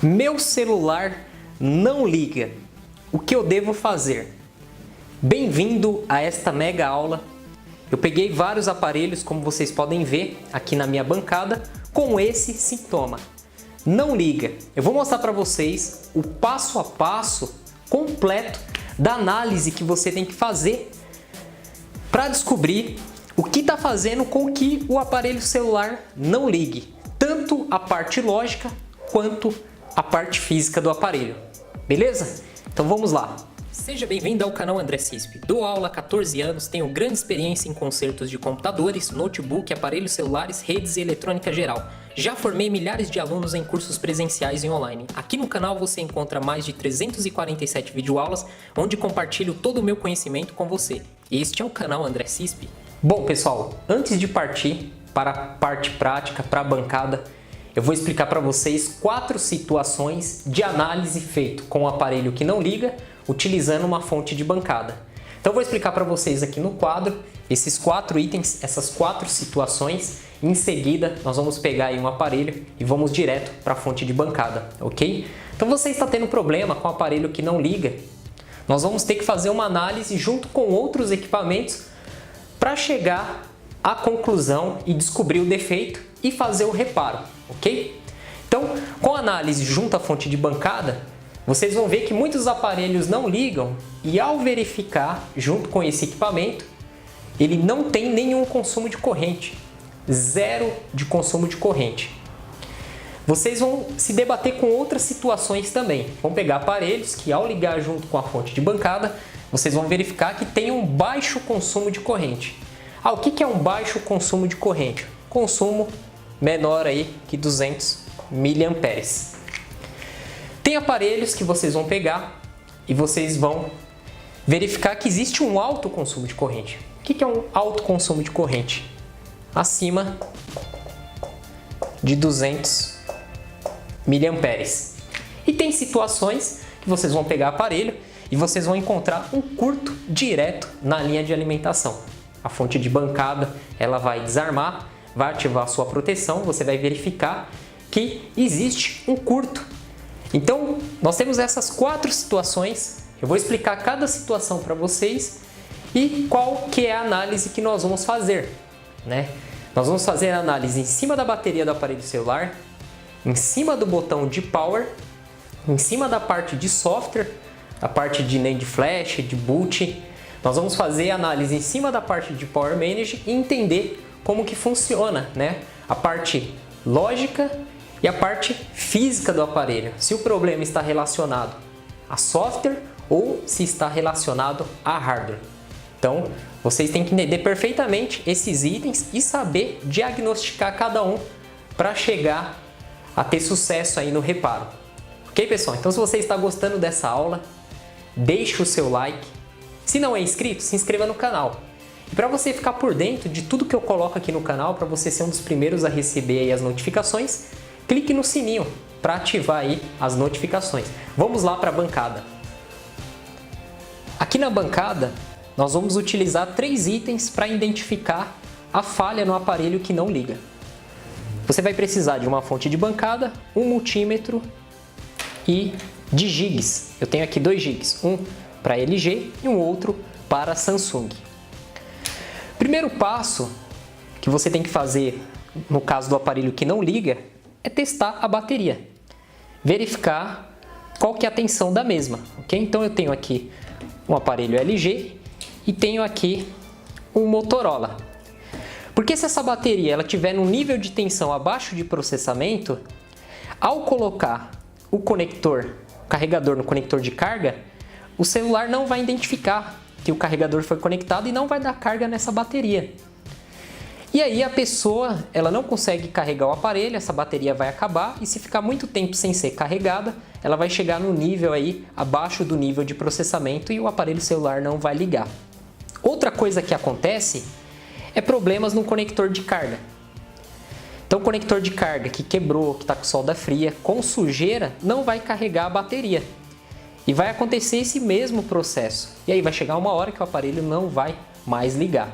Meu celular não liga. O que eu devo fazer? Bem-vindo a esta mega aula. Eu peguei vários aparelhos, como vocês podem ver aqui na minha bancada, com esse sintoma. Não liga. Eu vou mostrar para vocês o passo a passo completo da análise que você tem que fazer para descobrir o que está fazendo com que o aparelho celular não ligue. Tanto a parte lógica quanto a parte física do aparelho. Beleza? Então vamos lá. Seja bem-vindo ao canal André Cisp. Dou aula há 14 anos, tenho grande experiência em consertos de computadores, notebook, aparelhos celulares, redes e eletrônica geral. Já formei milhares de alunos em cursos presenciais e online. Aqui no canal você encontra mais de 347 videoaulas, onde compartilho todo o meu conhecimento com você. Este é o canal André Cisp. Bom pessoal, antes de partir para a parte prática, para a bancada, eu vou explicar para vocês 4 situações de análise feito com o aparelho que não liga, utilizando uma fonte de bancada. Então eu vou explicar para vocês aqui no quadro esses 4 itens, essas 4 situações. Em seguida nós vamos pegar aí um aparelho e vamos direto para a fonte de bancada, ok? Então você está tendo problema com o aparelho que não liga, nós vamos ter que fazer uma análise junto com outros equipamentos para chegar à conclusão e descobrir o defeito e fazer o reparo, ok? Então, com a análise junto à fonte de bancada, vocês vão ver que muitos aparelhos não ligam e ao verificar junto com esse equipamento, ele não tem nenhum consumo de corrente, zero de consumo de corrente. Vocês vão se debater com outras situações também. Vão pegar aparelhos que ao ligar junto com a fonte de bancada, vocês vão verificar que tem um baixo consumo de corrente. O que é um baixo consumo de corrente? Consumo menor aí que 200 mA. Tem aparelhos que vocês vão pegar e vocês vão verificar que existe um alto consumo de corrente. O que é um alto consumo de corrente? Acima de 200 mA. E tem situações que vocês vão pegar aparelho e vocês vão encontrar um curto direto na linha de alimentação. A fonte de bancada ela vai desarmar, vai ativar a sua proteção, você vai verificar que existe um curto. Então, nós temos essas 4 situações, eu vou explicar cada situação para vocês e qual que é a análise que nós vamos fazer, né? Nós vamos fazer a análise em cima da bateria do aparelho celular, em cima do botão de power, em cima da parte de software, a parte de NAND flash, de boot. Nós vamos fazer a análise em cima da parte de Power Manage e entender como que funciona, né? A parte lógica e a parte física do aparelho. Se o problema está relacionado a software ou se está relacionado a hardware. Então, vocês têm que entender perfeitamente esses itens e saber diagnosticar cada um para chegar a ter sucesso aí no reparo. Ok, pessoal? Então, se você está gostando dessa aula, deixe o seu like. Se não é inscrito, se inscreva no canal. E para você ficar por dentro de tudo que eu coloco aqui no canal, para você ser um dos primeiros a receber aí as notificações, clique no sininho para ativar aí as notificações. Vamos lá para a bancada. Aqui na bancada, nós vamos utilizar 3 itens para identificar a falha no aparelho que não liga. Você vai precisar de uma fonte de bancada, um multímetro e de gigas. Eu tenho aqui 2 gigas, um para LG e um outro para Samsung. Primeiro passo que você tem que fazer no caso do aparelho que não liga é testar a bateria, verificar qual que é a tensão da mesma, ok? Então eu tenho aqui um aparelho LG e tenho aqui um Motorola. Porque se essa bateria ela tiver num nível de tensão abaixo de processamento, ao colocar o carregador no conector de carga, o celular não vai identificar que o carregador foi conectado e não vai dar carga nessa bateria. E aí a pessoa ela não consegue carregar o aparelho, essa bateria vai acabar e se ficar muito tempo sem ser carregada, ela vai chegar no nível aí abaixo do nível de processamento e o aparelho celular não vai ligar. Outra coisa que acontece é problemas no conector de carga. Então o conector de carga que quebrou, que está com solda fria, com sujeira, não vai carregar a bateria. E vai acontecer esse mesmo processo. E aí vai chegar uma hora que o aparelho não vai mais ligar.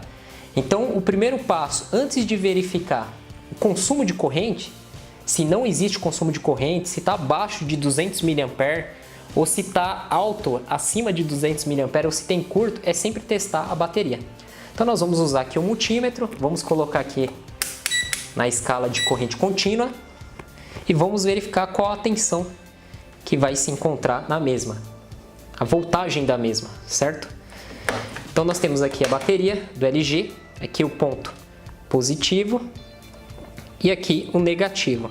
Então o primeiro passo, antes de verificar o consumo de corrente, se não existe consumo de corrente, se está abaixo de 200 mA ou se está alto, acima de 200 mA ou se tem curto, é sempre testar a bateria. Então nós vamos usar aqui o multímetro, vamos colocar aqui na escala de corrente contínua e vamos verificar qual a tensão que vai se encontrar na mesma, a voltagem da mesma, certo? Então nós temos aqui a bateria do LG, aqui o ponto positivo e aqui o negativo.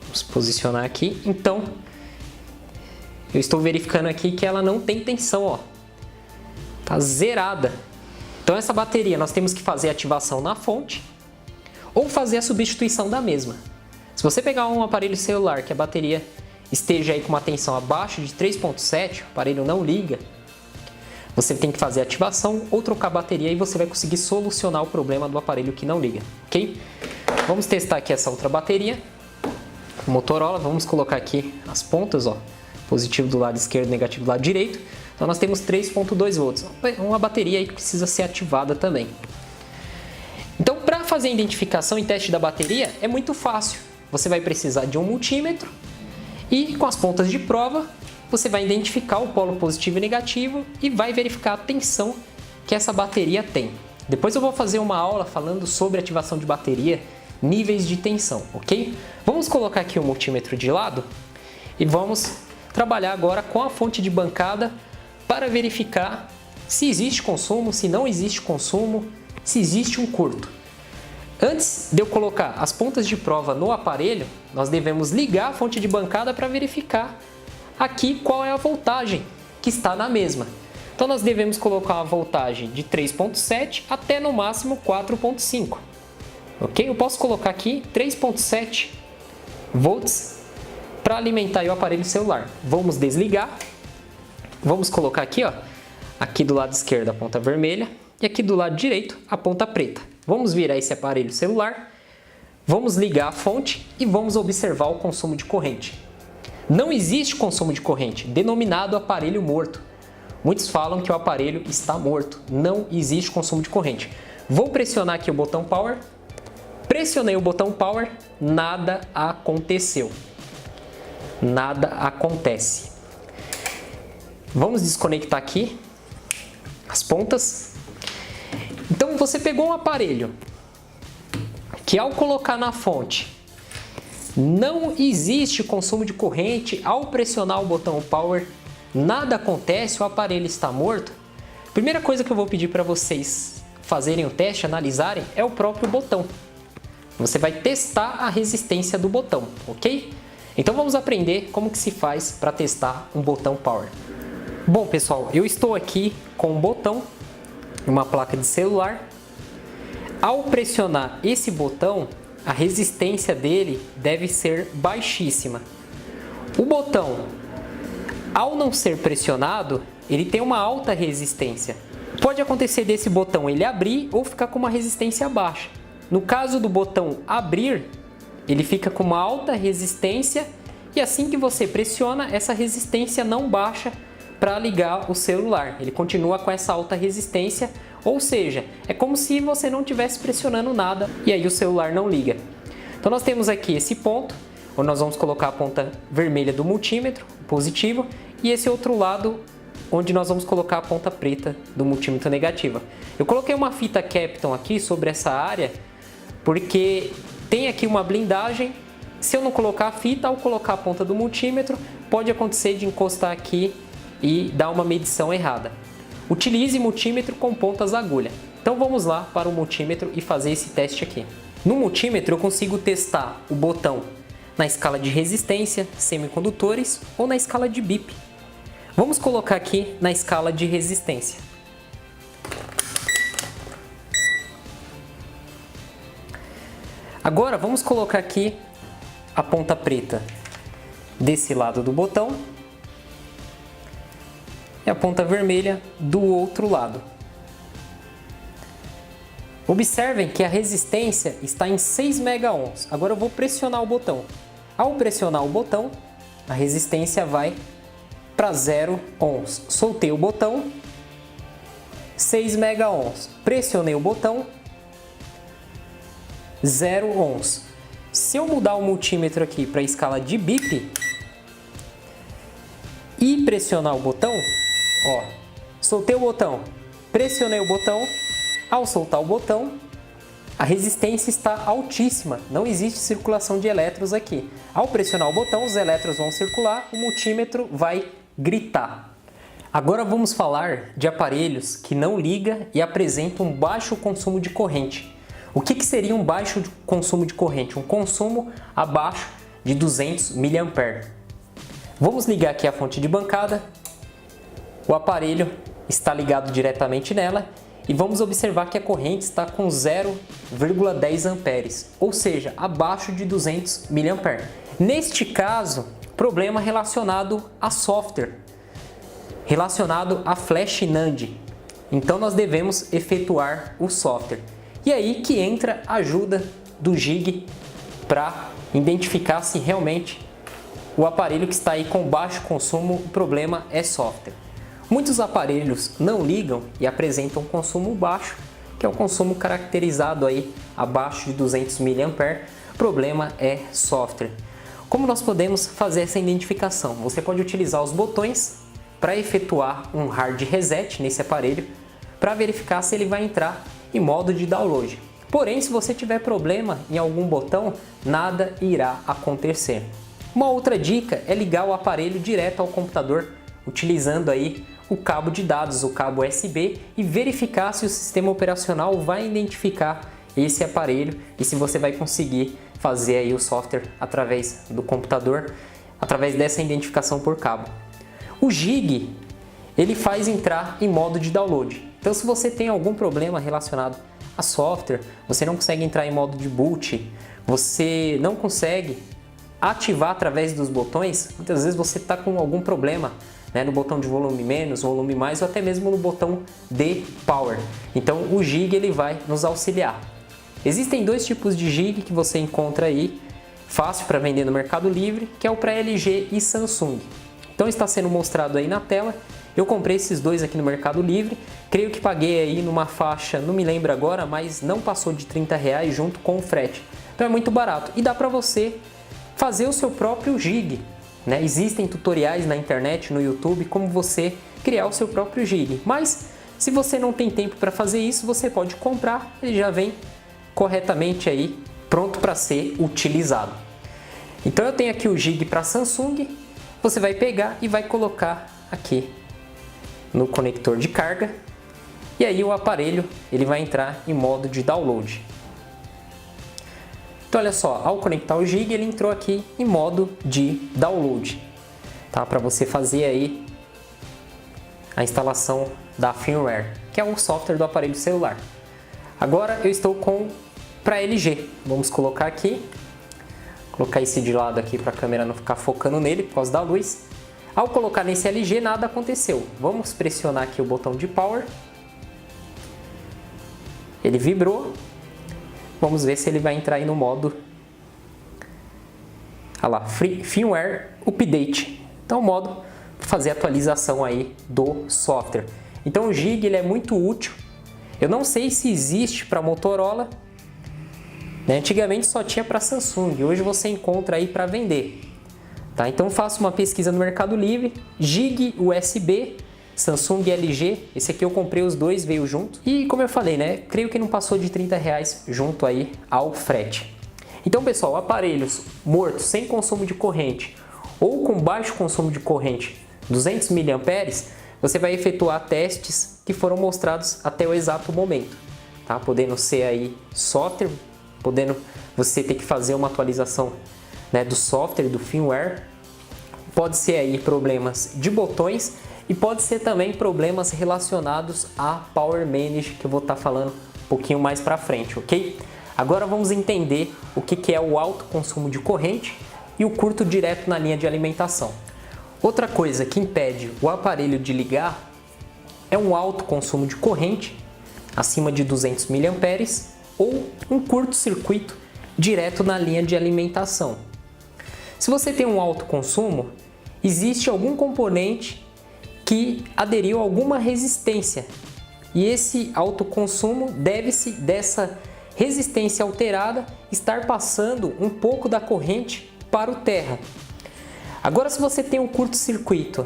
Vamos posicionar aqui. Então, eu estou verificando aqui que ela não tem tensão, ó. Tá zerada. Então essa bateria nós temos que fazer a ativação na fonte ou fazer a substituição da mesma. Se você pegar um aparelho celular que a bateria esteja aí com uma tensão abaixo de 3.7, o aparelho não liga, você tem que fazer a ativação ou trocar a bateria e você vai conseguir solucionar o problema do aparelho que não liga, ok? Vamos testar aqui essa outra bateria, Motorola, vamos colocar aqui as pontas, ó, positivo do lado esquerdo, negativo do lado direito. Então nós temos 3.2 volts, uma bateria aí que precisa ser ativada também. Então para fazer a identificação e teste da bateria é muito fácil, você vai precisar de um multímetro e com as pontas de prova você vai identificar o polo positivo e negativo e vai verificar a tensão que essa bateria tem. Depois eu vou fazer uma aula falando sobre ativação de bateria, níveis de tensão, ok? Vamos colocar aqui o multímetro de lado e vamos trabalhar agora com a fonte de bancada para verificar se existe consumo, se não existe consumo, se existe um curto. Antes de eu colocar as pontas de prova no aparelho, nós devemos ligar a fonte de bancada para verificar aqui qual é a voltagem que está na mesma. Então nós devemos colocar uma voltagem de 3.7 até no máximo 4.5. Ok? Eu posso colocar aqui 3.7 volts para alimentar o aparelho celular. Vamos desligar. Vamos colocar aqui, ó, aqui do lado esquerdo a ponta vermelha e aqui do lado direito a ponta preta. Vamos virar esse aparelho celular, vamos ligar a fonte e vamos observar o consumo de corrente. Não existe consumo de corrente, denominado aparelho morto. Muitos falam que o aparelho está morto, não existe consumo de corrente. Vou pressionar aqui o botão Power, pressionei o botão Power, nada aconteceu. Nada acontece. Vamos desconectar aqui as pontas. Então você pegou um aparelho que ao colocar na fonte não existe consumo de corrente, ao pressionar o botão Power nada acontece, o aparelho está morto. Primeira coisa que eu vou pedir para vocês fazerem o teste, analisarem, é o próprio botão. Você vai testar a resistência do botão, ok? Então vamos aprender como que se faz para testar um botão Power. Bom pessoal, eu estou aqui com um botão, uma placa de celular. Ao pressionar esse botão, a resistência dele deve ser baixíssima. O botão, ao não ser pressionado, ele tem uma alta resistência. Pode acontecer desse botão ele abrir ou ficar com uma resistência baixa. No caso do botão abrir, ele fica com uma alta resistência e assim que você pressiona, essa resistência não baixa para ligar o celular. Ele continua com essa alta resistência, ou seja, é como se você não estivesse pressionando nada e aí o celular não liga. Então nós temos aqui esse ponto, onde nós vamos colocar a ponta vermelha do multímetro, positivo, e esse outro lado, onde nós vamos colocar a ponta preta do multímetro negativa. Eu coloquei uma fita Kapton aqui sobre essa área, porque tem aqui uma blindagem. Se eu não colocar a fita, ao colocar a ponta do multímetro, pode acontecer de encostar aqui e dar uma medição errada. Utilize multímetro com pontas agulha. Então vamos lá para o multímetro e fazer esse teste aqui. No multímetro eu consigo testar o botão na escala de resistência, semicondutores ou na escala de BIP. Vamos colocar aqui na escala de resistência. Agora vamos colocar aqui a ponta preta desse lado do botão e a ponta vermelha do outro lado. Observem que a resistência está em 6 megaohms. Agora eu vou pressionar o botão. Ao pressionar o botão, a resistência vai para 0 ohms. Soltei o botão, 6 megaohms. Pressionei o botão, 0 ohms. se eu mudar o multímetro aqui para a escala de bip e pressionar o botão, ó, soltei o botão, pressionei o botão, ao soltar o botão, a resistência está altíssima, não existe circulação de elétrons aqui. Ao pressionar o botão, os elétrons vão circular, o multímetro vai gritar. Agora vamos falar de aparelhos que não ligam e apresentam baixo consumo de corrente. O que seria um baixo consumo de corrente? Um consumo abaixo de 200 mA. Vamos ligar aqui a fonte de bancada, o aparelho está ligado diretamente nela e vamos observar que a corrente está com 0,10 amperes, ou seja, abaixo de 200 mA. Neste caso, problema relacionado a software, relacionado a flash NAND. Então nós devemos efetuar o software. E aí que entra a ajuda do Gig para identificar se realmente o aparelho que está aí com baixo consumo, o problema é software. Muitos aparelhos não ligam e apresentam consumo baixo, que é o consumo caracterizado aí abaixo de 200 mA. O problema é software. Como nós podemos fazer essa identificação? Você pode utilizar os botões para efetuar um hard reset nesse aparelho para verificar se ele vai entrar em modo de download. Porém, se você tiver problema em algum botão, nada irá acontecer. Uma outra dica é ligar o aparelho direto ao computador, utilizando aí o cabo de dados, o cabo USB, e verificar se o sistema operacional vai identificar esse aparelho e se você vai conseguir fazer aí o software através do computador, através dessa identificação por cabo. O Gig, ele faz entrar em modo de download. Então, se você tem algum problema relacionado a software, você não consegue entrar em modo de boot, você não consegue ativar através dos botões, muitas vezes você está com algum problema, né, no botão de volume menos, volume mais, ou até mesmo no botão de power. Então o Gig ele vai nos auxiliar. Existem dois tipos de Gig que você encontra aí, fácil para vender no Mercado Livre, que é o para LG e Samsung. Então está sendo mostrado aí na tela. Eu comprei esses dois aqui no Mercado Livre, creio que paguei aí numa faixa, não me lembro agora, mas não passou de R$30 junto com o frete. Então é muito barato e dá para você fazer o seu próprio Gig, né? Existem tutoriais na internet, no YouTube, como você criar o seu próprio Gig. Mas se você não tem tempo para fazer isso, você pode comprar, ele já vem corretamente aí, pronto para ser utilizado. Então eu tenho aqui o Gig para Samsung, você vai pegar e vai colocar aqui no conector de carga, e aí o aparelho ele vai entrar em modo de download. Então olha só, ao conectar o Gig ele entrou aqui em modo de download, tá? Para você fazer aí a instalação da firmware, que é o software do aparelho celular. Agora eu estou com para LG, vamos colocar aqui, colocar esse de lado aqui para a câmera não ficar focando nele por causa da luz. Ao colocar nesse LG nada aconteceu, vamos pressionar aqui o botão de power, ele vibrou. Vamos ver se ele vai entrar aí no modo, olha lá, firmware update. Então, o modo para fazer a atualização aí do software. Então, o Gig ele é muito útil. Eu não sei se existe para Motorola, né? Antigamente só tinha para Samsung. Hoje você encontra aí para vender. Tá? Então, faça uma pesquisa no Mercado Livre. Gig USB. Samsung e LG, esse aqui eu comprei os dois, veio junto. E como eu falei, né, creio que não passou de R$30 junto aí ao frete. Então pessoal, aparelhos mortos sem consumo de corrente ou com baixo consumo de corrente, 200 mA, você vai efetuar testes que foram mostrados até o exato momento. Tá? Podendo ser aí software, podendo você ter que fazer uma atualização, né, do software, do firmware. Pode ser aí problemas de botões. E pode ser também problemas relacionados a Power Manage, que eu vou estar falando um pouquinho mais para frente, ok? Agora vamos entender o que é o alto consumo de corrente e o curto direto na linha de alimentação. Outra coisa que impede o aparelho de ligar é um alto consumo de corrente, acima de 200 mA, ou um curto-circuito direto na linha de alimentação. Se você tem um alto consumo, existe algum componente que aderiu a alguma resistência. E esse alto consumo deve-se dessa resistência alterada, estar passando um pouco da corrente para o terra. Agora, se você tem um curto-circuito,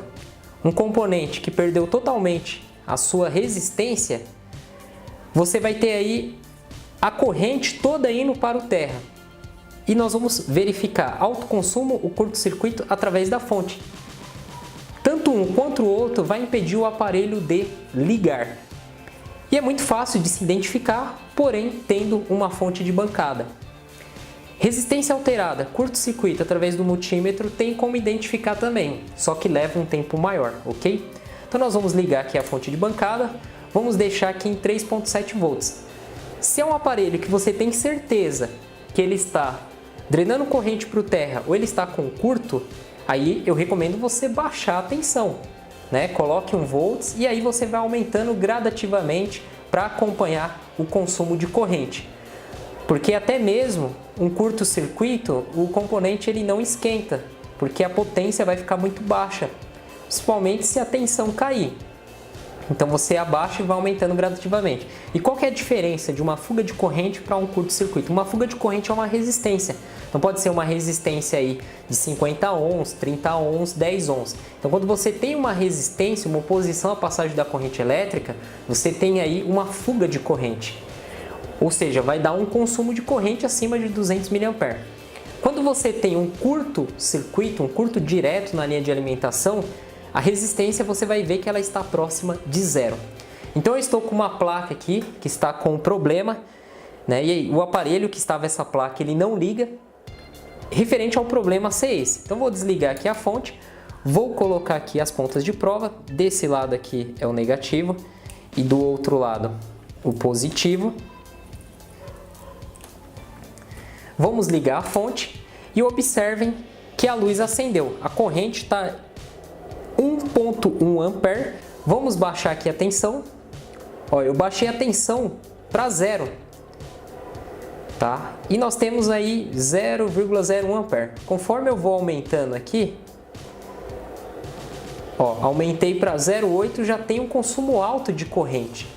um componente que perdeu totalmente a sua resistência, você vai ter aí a corrente toda indo para o terra. E nós vamos verificar autoconsumo, o curto-circuito, através da fonte. Tanto um quanto o outro vai impedir o aparelho de ligar. E é muito fácil de se identificar, porém tendo uma fonte de bancada. Resistência alterada, curto-circuito através do multímetro tem como identificar também, só que leva um tempo maior, ok? Então nós vamos ligar aqui a fonte de bancada, vamos deixar aqui em 3.7 volts. Se é um aparelho que você tem certeza que ele está drenando corrente para o terra ou ele está com curto, aí eu recomendo você baixar a tensão, né? Coloque 1 volts e aí você vai aumentando gradativamente para acompanhar o consumo de corrente. Porque até mesmo um curto-circuito, o componente ele não esquenta, porque a potência vai ficar muito baixa, principalmente se a tensão cair. Então você abaixa e vai aumentando gradativamente. E qual que é a diferença de uma fuga de corrente para um curto-circuito? Uma fuga de corrente é uma resistência. Então pode ser uma resistência aí de 50 ohms, 30 ohms, 10 ohms. Então quando você tem uma resistência, uma oposição à passagem da corrente elétrica, você tem aí uma fuga de corrente. Ou seja, vai dar um consumo de corrente acima de 200 mA. Quando você tem um curto-circuito, um curto direto na linha de alimentação, a resistência você vai ver que ela está próxima de zero. Então eu estou com uma placa aqui que está com um problema, né? E aí, o aparelho que estava essa placa ele não liga, referente ao problema ser esse. Então vou desligar aqui a fonte, vou colocar aqui as pontas de prova, desse lado aqui é o negativo e do outro lado o positivo. Vamos ligar a fonte e observem que a luz acendeu. A corrente está 1.1 ampere. Vamos baixar aqui a tensão. Ó, eu baixei a tensão para zero, tá? E nós temos aí 0,01 ampere. Conforme eu vou aumentando aqui, ó, aumentei para 0,8, já tem um consumo alto de corrente.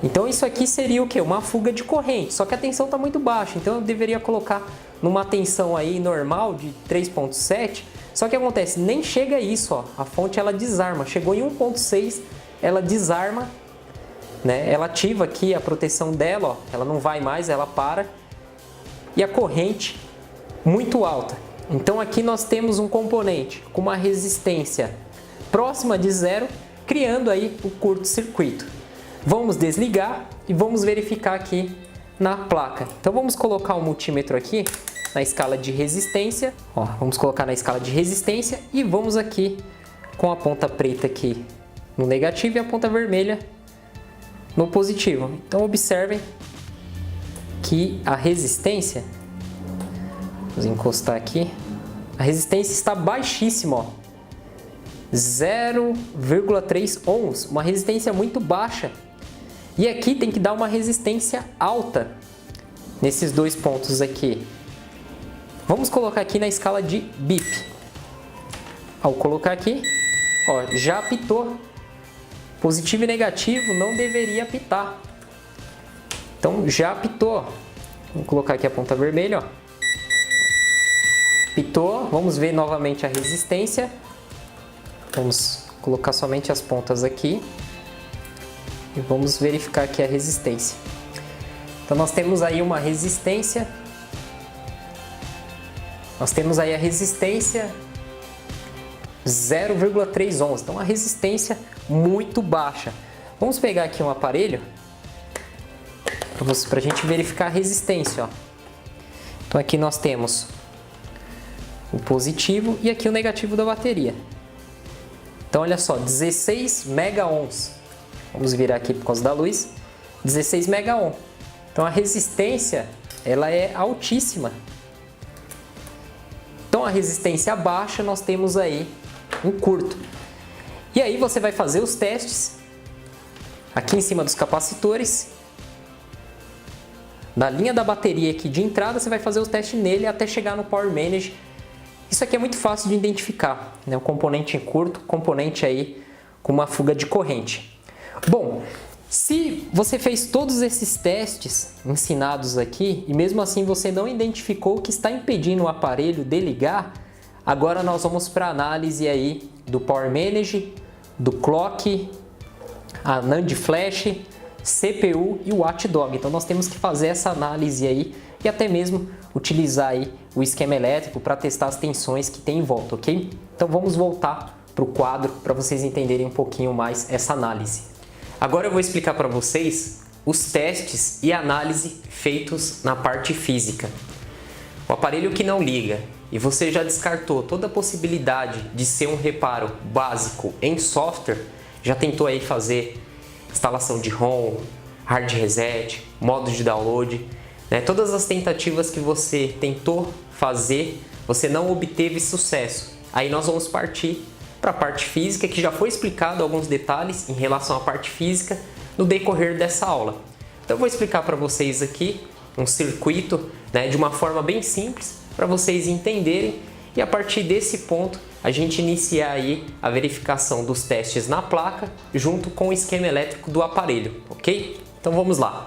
Então isso aqui seria o que? Uma fuga de corrente, só que a tensão está muito baixa, então eu deveria colocar numa tensão aí normal de 3.7, só que acontece, nem chega a isso, ó, a fonte ela desarma, chegou em 1.6, ela desarma, né? Ela ativa aqui a proteção dela, ó, ela não vai mais, ela para, e a corrente muito alta. Então aqui nós temos um componente com uma resistência próxima de zero, criando aí o curto-circuito. Vamos desligar e vamos verificar aqui na placa. Então vamos colocar o multímetro aqui na escala de resistência. Ó, vamos colocar na escala de resistência e vamos aqui com a ponta preta aqui no negativo e a ponta vermelha no positivo. Então observem que a resistência, vamos encostar aqui, a resistência está baixíssima, ó, 0,3 ohms, uma resistência muito baixa. E aqui tem que dar uma resistência alta nesses dois pontos aqui. Vamos colocar aqui na escala de BIP. Ao colocar aqui, ó, já apitou. Positivo e negativo não deveria apitar. Então já apitou. Vamos colocar aqui a ponta vermelha, ó. Apitou. Vamos ver novamente a resistência. Vamos colocar somente as pontas aqui. E vamos verificar aqui a resistência. Então nós temos aí uma resistência. Nós temos aí a resistência 0,3 ohms. Então a resistência muito baixa. Vamos pegar aqui um aparelho para a gente verificar a resistência, ó. Então aqui nós temos o positivo e aqui o negativo da bateria. Então olha só, 16 mega ohms. Vamos virar aqui por causa da luz, 16 mega ohm. Então a resistência ela é altíssima. Então a resistência baixa nós temos aí um curto. E aí você vai fazer os testes aqui em cima dos capacitores. Na linha da bateria aqui de entrada você vai fazer os testes nele até chegar no Power Manage. Isso aqui é muito fácil de identificar, né? O componente em curto, componente aí com uma fuga de corrente. Bom, Se você fez todos esses testes ensinados aqui e mesmo assim você não identificou o que está impedindo o aparelho de ligar, agora nós vamos para a análise aí do Power Manage, do Clock, a NAND Flash, CPU e o Watchdog. Então nós temos que fazer essa análise aí e até mesmo utilizar aí o esquema elétrico para testar as tensões que tem em volta, ok? Então vamos voltar para o quadro para vocês entenderem um pouquinho mais essa análise. Agora eu vou explicar para vocês os testes e análise feitos na parte física. O aparelho que não liga e você já descartou toda a possibilidade de ser um reparo básico em software, já tentou aí fazer instalação de ROM, hard reset, modo de download, né? Todas as tentativas que você tentou fazer, você não obteve sucesso. Aí nós vamos partir para a parte física, que já foi explicado alguns detalhes em relação à parte física no decorrer dessa aula. Então eu vou explicar para vocês aqui um circuito, né, de uma forma bem simples para vocês entenderem e a partir desse ponto a gente iniciar aí a verificação dos testes na placa junto com o esquema elétrico do aparelho, ok? Então vamos lá.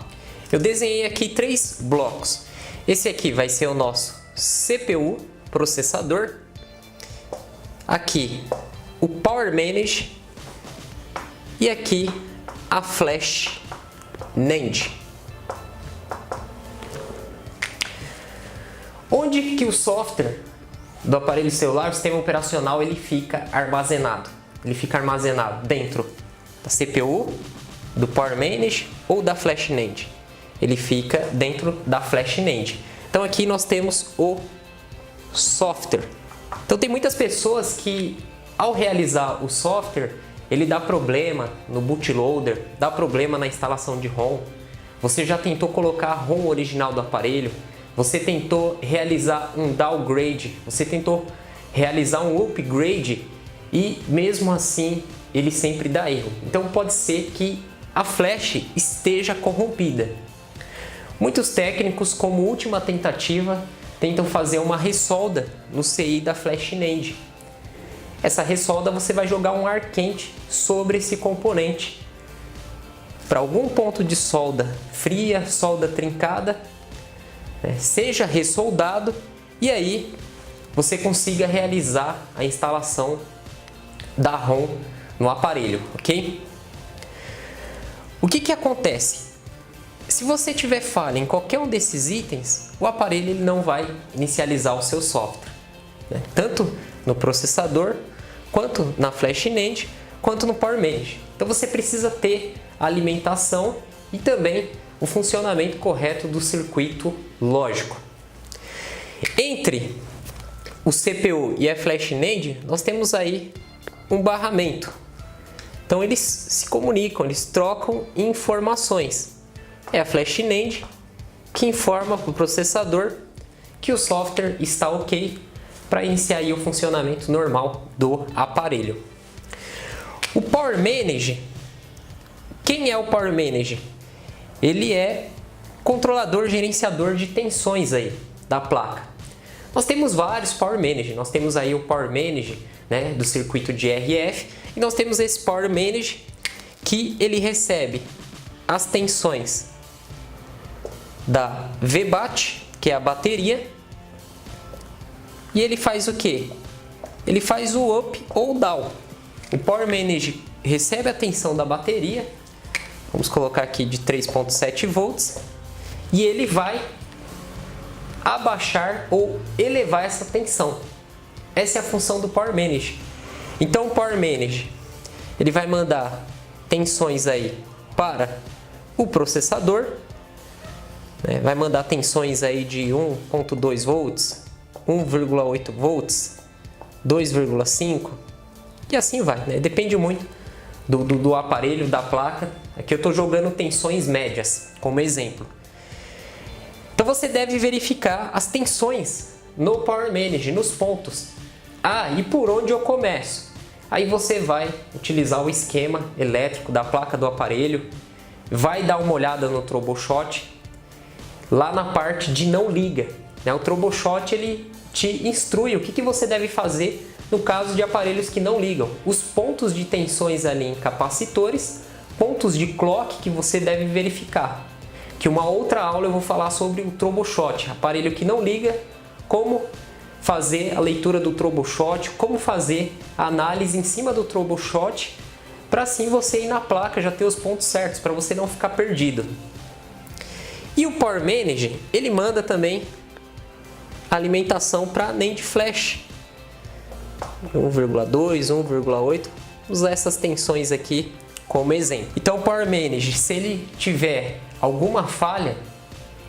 Eu desenhei aqui 3 blocos. Esse aqui vai ser o nosso CPU, processador. Aqui o Power Manage e aqui a Flash NAND. Onde que o software do aparelho celular, o sistema operacional, ele fica armazenado? Ele fica armazenado dentro da CPU, do Power Manage ou da Flash NAND? Ele fica dentro da Flash NAND. Então aqui nós temos o software. Então tem muitas pessoas que ao realizar o software, ele dá problema no bootloader, dá problema na instalação de ROM. Você já tentou colocar a ROM original do aparelho, você tentou realizar um downgrade, você tentou realizar um upgrade e mesmo assim ele sempre dá erro. Então pode ser que a flash esteja corrompida. Muitos técnicos, como última tentativa, tentam fazer uma ressolda no CI da Flash NAND. Essa ressolda você vai jogar um ar quente sobre esse componente para algum ponto de solda fria, solda trincada, seja ressoldado e aí você consiga realizar a instalação da ROM no aparelho, ok? O que acontece? Se você tiver falha em qualquer um desses itens, o aparelho ele não vai inicializar o seu software, né? Tanto no processador, quanto na Flash NAND, quanto no Power Manage. Então você precisa ter a alimentação e também o funcionamento correto do circuito lógico. Entre o CPU e a Flash NAND, nós temos aí um barramento. Então eles se comunicam, eles trocam informações. É a Flash NAND que informa para o processador que o software está ok para iniciar aí o funcionamento normal do aparelho. O Power Manage, quem é o Power Manage? Ele é controlador, gerenciador de tensões aí da placa. Nós temos vários Power Manage, nós temos aí o Power Manage, né, do circuito de RF e nós temos esse Power Manage que ele recebe as tensões da VBAT, que é a bateria. E ele faz o que? Ele faz o up ou down. O Power Manage recebe a tensão da bateria, vamos colocar aqui de 3.7 volts, e ele vai abaixar ou elevar essa tensão. Essa é a função do Power Manage. Então o Power Manage ele vai mandar tensões aí para o processador, né? Vai mandar tensões aí de 1.2 volts, 1,8 volts, 2,5 e assim vai, né? Depende muito do aparelho, da placa. Aqui eu estou jogando tensões médias como exemplo. Então você deve verificar as tensões no Power Manage, nos pontos. Ah, e por onde eu começo? Aí você vai utilizar o esquema elétrico da placa do aparelho, vai dar uma olhada no troubleshoot, lá na parte de não liga, né? O troubleshoot ele te instrui o que você deve fazer no caso de aparelhos que não ligam. Os pontos de tensões ali em capacitores pontos de clock que você deve verificar. Que uma outra aula eu vou falar sobre o troubleshot, aparelho que não liga, como fazer a leitura do troubleshot, como fazer a análise em cima do troubleshot, para assim você ir na placa já ter os pontos certos, para você não ficar perdido. E o Power Manage, ele manda também alimentação para NAND Flash 1,2, 1,8, usar essas tensões aqui como exemplo. Então o Power Manage, se ele tiver alguma falha,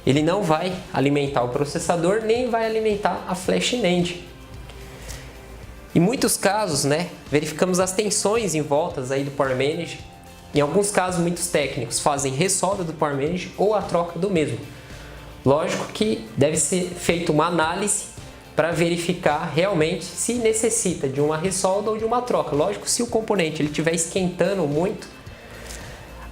ele não vai alimentar o processador, nem vai alimentar a Flash NAND. Em muitos casos, verificamos as tensões em voltas aí do Power Manage. Em alguns casos, muitos técnicos fazem ressolda do Power Manage ou a troca do mesmo. Lógico que deve ser feita uma análise para verificar realmente se necessita de uma ressolda ou de uma troca. Lógico, se o componente estiver esquentando muito,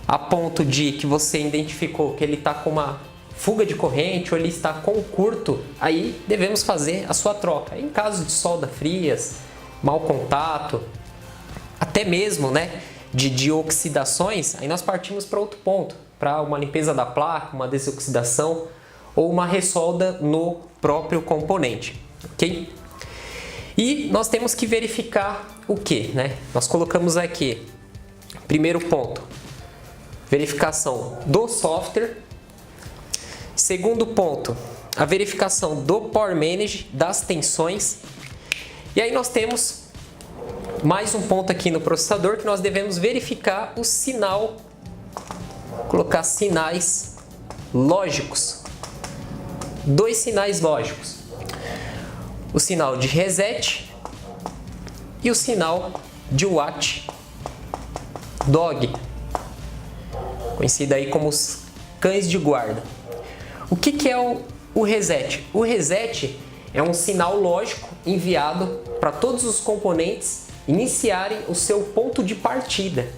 a ponto de que você identificou que ele está com uma fuga de corrente ou ele está com curto, aí devemos fazer a sua troca. Em caso de solda frias, mau contato, até mesmo de oxidações, aí nós partimos para outro ponto, para uma limpeza da placa, uma desoxidação ou uma ressolda no próprio componente, ok? E nós temos que verificar o que, Nós colocamos aqui, primeiro ponto, verificação do software. Segundo ponto, a verificação do Power Manage, das tensões. E aí nós temos mais um ponto aqui no processador que nós devemos verificar o sinal, colocar sinais lógicos. Dois sinais lógicos. O sinal de reset e o sinal de watch dog, conhecido aí como os cães de guarda. O que é o reset? O reset é um sinal lógico enviado para todos os componentes iniciarem o seu ponto de partida.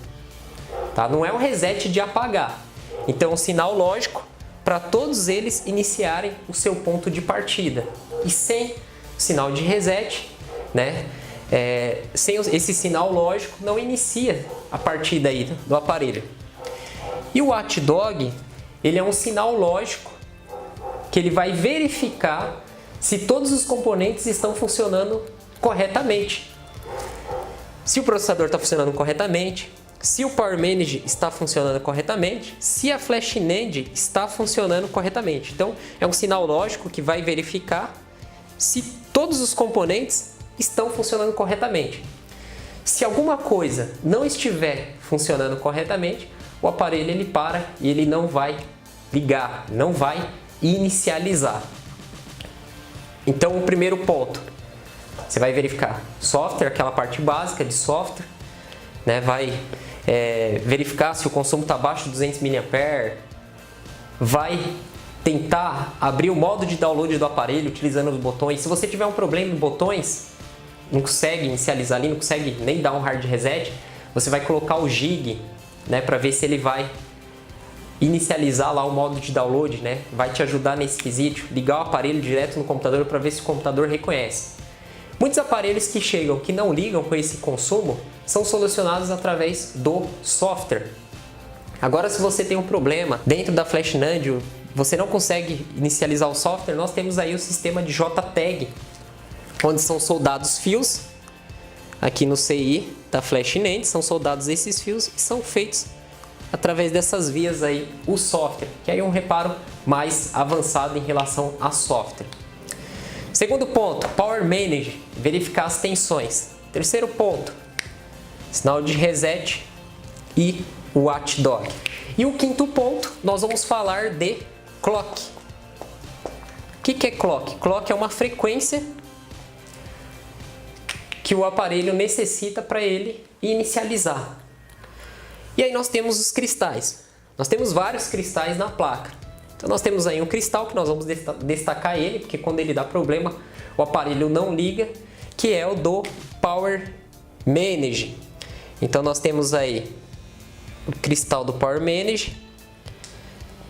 Tá? Não é um reset de apagar. Então, um sinal lógico para todos eles iniciarem o seu ponto de partida. E sem o sinal de reset, sem esse sinal lógico, não inicia a partida aí do aparelho. E o watchdog, ele é um sinal lógico que ele vai verificar se todos os componentes estão funcionando corretamente. Se o processador está funcionando corretamente, se o Power Manage está funcionando corretamente, se a Flash NAND está funcionando corretamente. Então, é um sinal lógico que vai verificar se todos os componentes estão funcionando corretamente. Se alguma coisa não estiver funcionando corretamente, o aparelho ele para e ele não vai ligar, não vai inicializar. Então, o primeiro ponto, você vai verificar software, aquela parte básica de software, vai verificar se o consumo está abaixo de 200 mAh, vai tentar abrir o modo de download do aparelho utilizando os botões. Se você tiver um problema em botões, não consegue inicializar ali, não consegue nem dar um hard reset, você vai colocar o jig, para ver se ele vai inicializar lá o modo de download, vai te ajudar nesse quesito, ligar o aparelho direto no computador para ver se o computador reconhece. Muitos aparelhos que chegam que não ligam com esse consumo são solucionados através do software. Agora, se você tem um problema dentro da Flash NAND, você não consegue inicializar o software, nós temos aí o sistema de JTAG, onde são soldados fios, aqui no CI da Flash NAND, são soldados esses fios e são feitos através dessas vias aí o software, que aí é um reparo mais avançado em relação a software. Segundo ponto, Power Manage, verificar as tensões. Terceiro ponto, sinal de reset e watchdog. E o quinto ponto, nós vamos falar de clock. O que é clock? Clock é uma frequência que o aparelho necessita para ele inicializar. E aí nós temos os cristais. Nós temos vários cristais na placa. Então nós temos aí um cristal que nós vamos destacar ele, porque quando ele dá problema, o aparelho não liga, que é o do Power Manage. Então nós temos aí o cristal do Power Manage.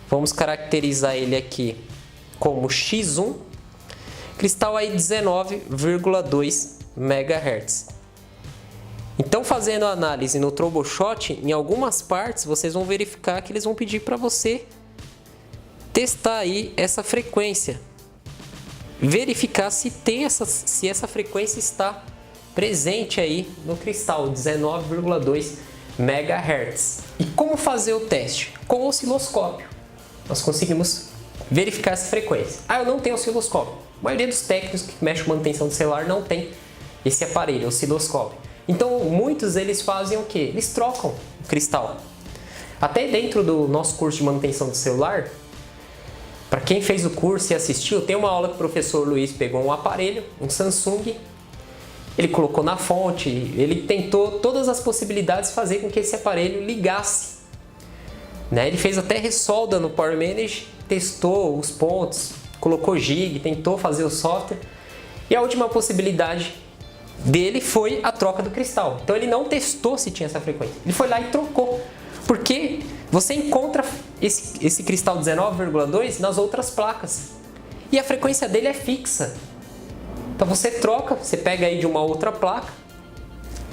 Vamos caracterizar ele aqui como X1. Cristal aí 19,2 MHz. Então, fazendo a análise no troubleshot, em algumas partes vocês vão verificar que eles vão pedir para você testar aí essa frequência, verificar se essa frequência está presente aí no cristal, 19,2 MHz. E como fazer o teste? Com o osciloscópio. Nós conseguimos verificar essa frequência. Eu não tenho osciloscópio. A maioria dos técnicos que mexem com manutenção do celular não tem esse aparelho, osciloscópio. Então, muitos eles fazem o quê? Eles trocam o cristal. Até dentro do nosso curso de manutenção do celular, para quem fez o curso e assistiu, tem uma aula que o professor Luiz pegou um aparelho, um Samsung, ele colocou na fonte, ele tentou todas as possibilidades de fazer com que esse aparelho ligasse. Ele fez até ressolda no Power Manage, testou os pontos, colocou jig, tentou fazer o software. E a última possibilidade dele foi a troca do cristal. Então ele não testou se tinha essa frequência, ele foi lá e trocou. Porque você encontra esse cristal 19,2 nas outras placas. E a frequência dele é fixa. Então você troca, você pega aí de uma outra placa,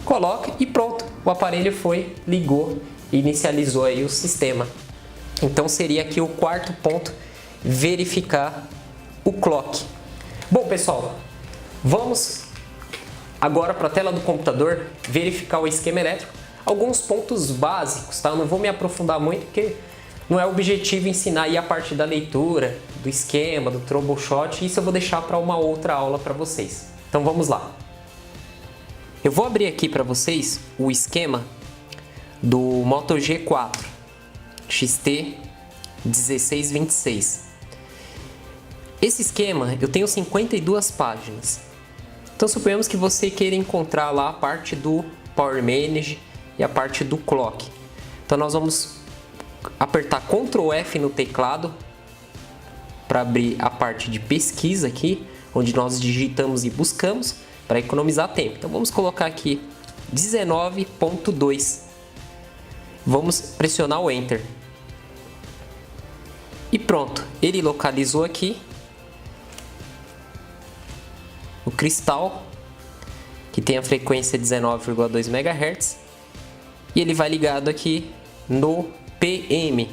coloca e pronto. O aparelho ligou e inicializou aí o sistema. Então seria aqui o quarto ponto, verificar o clock. Bom, pessoal, vamos agora para a tela do computador verificar o esquema elétrico. Alguns pontos básicos, tá? Eu não vou me aprofundar muito porque não é o objetivo ensinar aí a parte da leitura, do esquema, do troubleshot. Isso eu vou deixar para uma outra aula para vocês. Então vamos lá. Eu vou abrir aqui para vocês o esquema do Moto G4 XT 1626. Esse esquema eu tenho 52 páginas. Então suponhamos que você queira encontrar lá a parte do Power Manage e a parte do clock. Então nós vamos apertar Ctrl F no teclado para abrir a parte de pesquisa aqui, onde nós digitamos e buscamos para economizar tempo. Então vamos colocar aqui 19.2. Vamos pressionar o Enter. E pronto, ele localizou aqui o cristal, que tem a frequência 19,2 MHz, e ele vai ligado aqui no PM,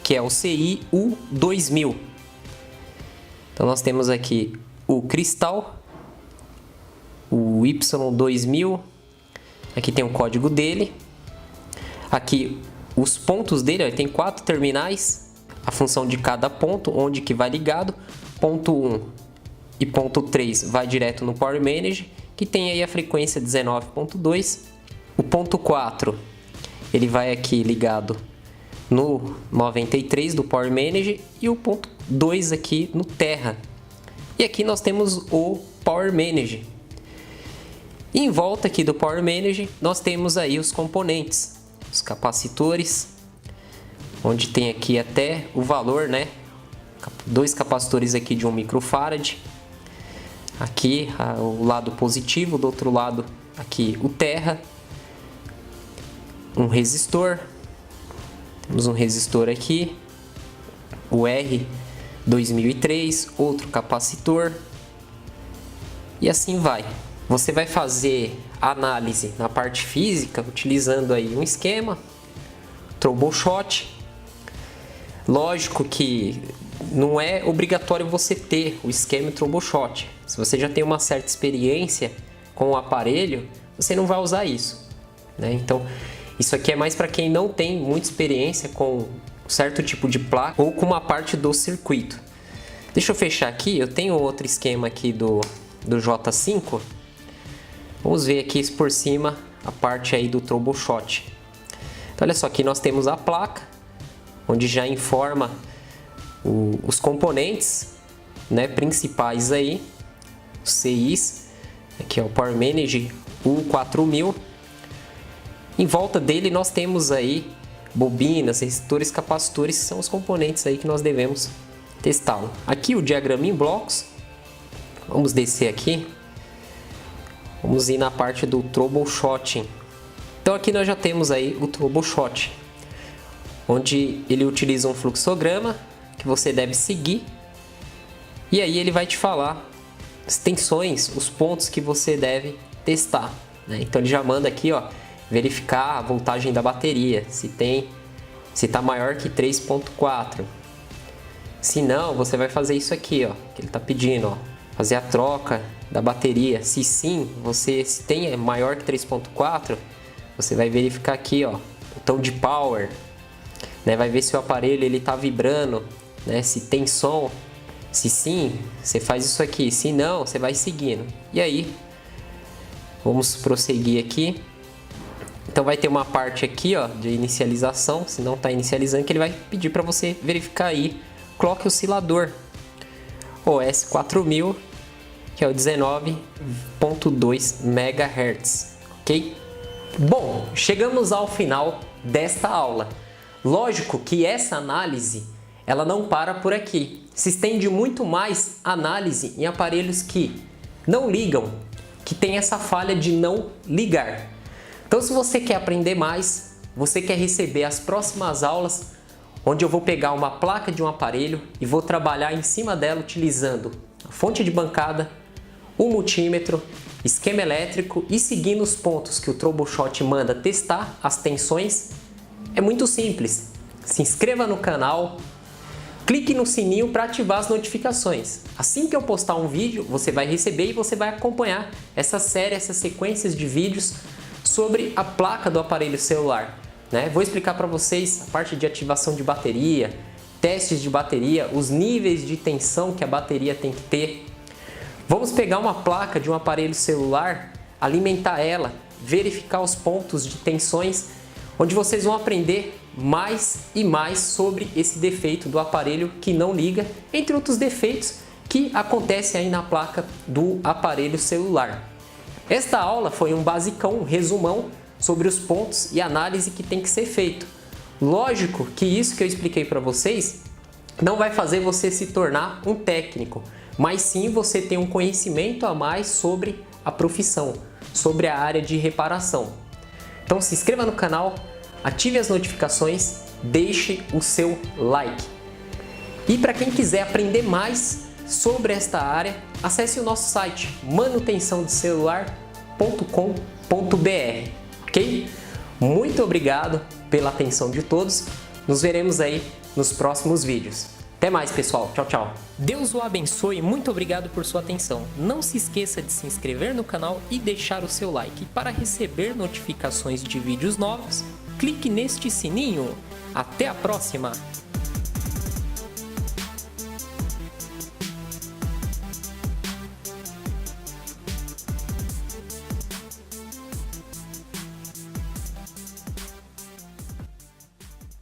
que é o CIU 2000. Então nós temos aqui o cristal, o Y2000, aqui tem o código dele, aqui os pontos dele, tem 4 terminais, a função de cada ponto, onde que vai ligado, ponto 1 e ponto 3 vai direto no Power Manage, que tem aí a frequência 19.2, o ponto 4 ele vai aqui ligado no 93 do Power Manage e o ponto 2 aqui no Terra. E aqui nós temos o Power Manage. E em volta aqui do Power Manage nós temos aí os componentes, os capacitores, onde tem aqui até o valor, né? 2 capacitores aqui de 1 microfarad. Aqui o lado positivo, do outro lado aqui o Terra. Um resistor, temos um resistor aqui, o R2003, outro capacitor e assim vai. Você vai fazer análise na parte física utilizando aí um esquema, troubleshot. Lógico que não é obrigatório você ter o esquema e troubleshot. Se você já tem uma certa experiência com o aparelho, você não vai usar isso, né? Então isso aqui é mais para quem não tem muita experiência com um certo tipo de placa ou com uma parte do circuito. Deixa eu fechar aqui, eu tenho outro esquema aqui do J5. Vamos ver aqui por cima a parte aí do troubleshot. Então olha só, aqui nós temos a placa, onde já informa os componentes, né, principais aí, os CIs. Aqui é o Power Manage U4000. Em volta dele nós temos aí bobinas, resistores, capacitores, que são os componentes aí que nós devemos testá-lo. Aqui o diagrama em blocos. Vamos descer aqui. Vamos ir na parte do troubleshooting. Então aqui nós já temos aí o troubleshot, onde ele utiliza um fluxograma que você deve seguir. E aí ele vai te falar as tensões, os pontos que você deve testar. né? Então ele já manda aqui, ó, verificar a voltagem da bateria, se está maior que 3.4. Se não, você vai fazer isso aqui, ó, que ele está pedindo, ó, fazer a troca da bateria. Se sim, se tem maior que 3.4, você vai verificar aqui, ó, botão de power, né? Vai ver se o aparelho ele está vibrando, né? Se tem som. Se sim, você faz isso aqui. Se não, você vai seguindo. E aí, vamos prosseguir aqui. Então vai ter uma parte aqui, ó, de inicialização. Se não está inicializando, que ele vai pedir para você verificar aí clock oscilador OS 4000, que é o 19.2 MHz, ok? Bom, chegamos ao final desta aula. Lógico que essa análise ela não para por aqui. Se estende muito mais análise em aparelhos que não ligam, que tem essa falha de não ligar. Então, se você quer aprender mais, você quer receber as próximas aulas, onde eu vou pegar uma placa de um aparelho e vou trabalhar em cima dela utilizando a fonte de bancada, o multímetro, esquema elétrico e seguindo os pontos que o Troubleshot manda testar as tensões, é muito simples. Se inscreva no canal, clique no sininho para ativar as notificações. Assim que eu postar um vídeo, você vai receber e você vai acompanhar essa série, essas sequências de vídeos sobre a placa do aparelho celular, né? Vou explicar para vocês a parte de ativação de bateria, testes de bateria, os níveis de tensão que a bateria tem que ter. Vamos pegar uma placa de um aparelho celular, alimentar ela, verificar os pontos de tensões, onde vocês vão aprender mais e mais sobre esse defeito do aparelho que não liga, entre outros defeitos que acontecem aí na placa do aparelho celular. Esta aula foi um basicão, um resumão sobre os pontos e análise que tem que ser feito. Lógico que isso que eu expliquei para vocês não vai fazer você se tornar um técnico, mas sim você ter um conhecimento a mais sobre a profissão, sobre a área de reparação. Então se inscreva no canal, ative as notificações, deixe o seu like. E para quem quiser aprender mais sobre esta área, acesse o nosso site manutençãodecelular.com.br, ok? Muito obrigado pela atenção de todos, nos veremos aí nos próximos vídeos. Até mais, pessoal. Tchau, tchau. Deus o abençoe e muito obrigado por sua atenção. Não se esqueça de se inscrever no canal e deixar o seu like. Para receber notificações de vídeos novos, clique neste sininho. Até a próxima!